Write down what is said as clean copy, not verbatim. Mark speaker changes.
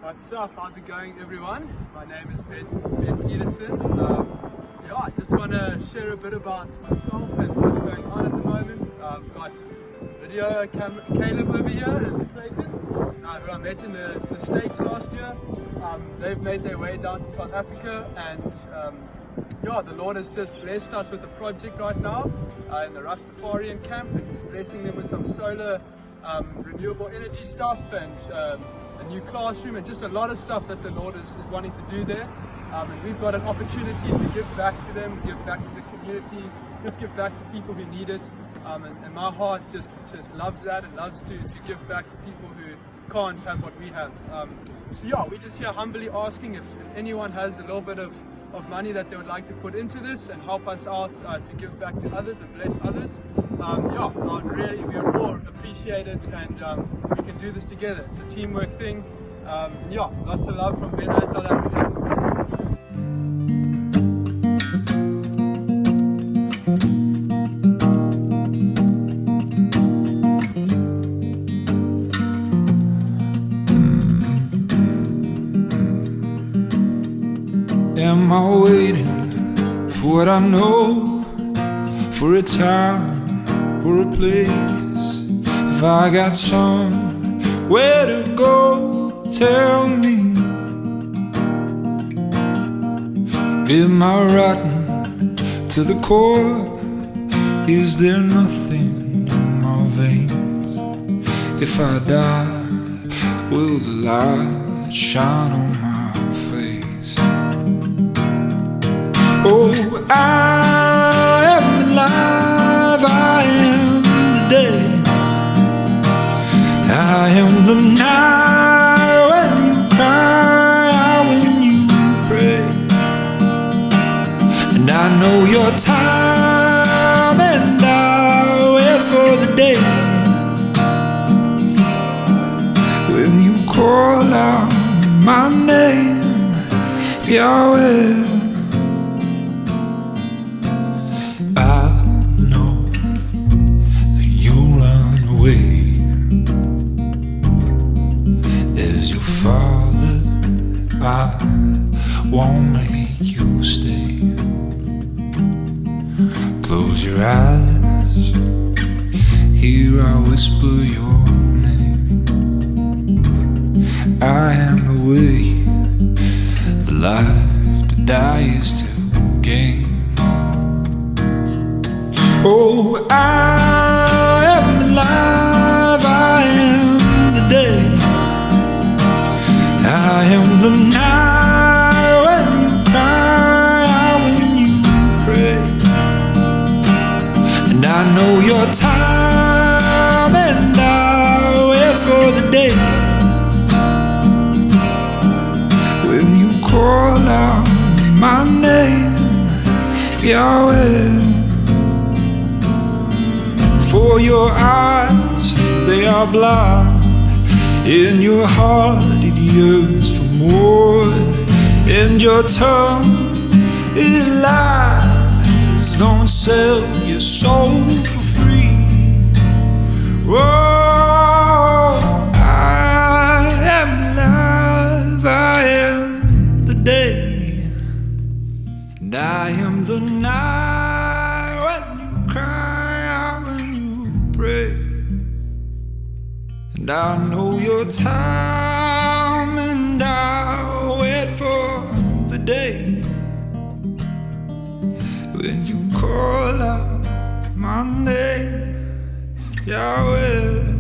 Speaker 1: What's up? How's it going, everyone? My name is Ben Peterson. I just want to share a bit about myself and what's going on at the moment. I've got video Caleb over here in Clayton, who I met in the States last year. They've made their way down to South Africa, and the Lord has just blessed us with a project right now in the Rastafarian camp, and blessing them with some solar renewable energy stuff and a new classroom and just a lot of stuff that the Lord is wanting to do there. And we've got an opportunity to give back to them, give back to the community, just give back to people who need it. And my heart just loves that and loves to give back to people who can't have what we have. We're just here humbly asking if anyone has a little bit of money that they would like to put into this and help us out to give back to others and bless others. We would all appreciate it, and we can do this together. It's a teamwork thing. Lots of love from Ben and South Africa.
Speaker 2: Am I waiting for what I know, for a time or a place? If I got somewhere to go, tell me. Am I rotten to the core? Is there nothing in my veins? If I die, will the light shine on my face? Oh, I am alive, I am the day, I am the night when you cry, when you pray. And I know your time, and I wait for the day when you call out my name, Yahweh. Father, I won't make you stay. Close your eyes, here I whisper your name. I am the way, the life to die is to gain. Oh, I am alive, I am the day, I am the night when you cry, when you pray. And I know your time, and I wait for the day when you call out my name, Yahweh. For your eyes, they are blind, in your heart it yearns for more, and your tongue it lies. Don't sell your soul for free. Oh, I am alive, I am the day, and I am the night when you cry, when you pray. And I know your time, and I'll wait for the day when you call out my name, Yahweh.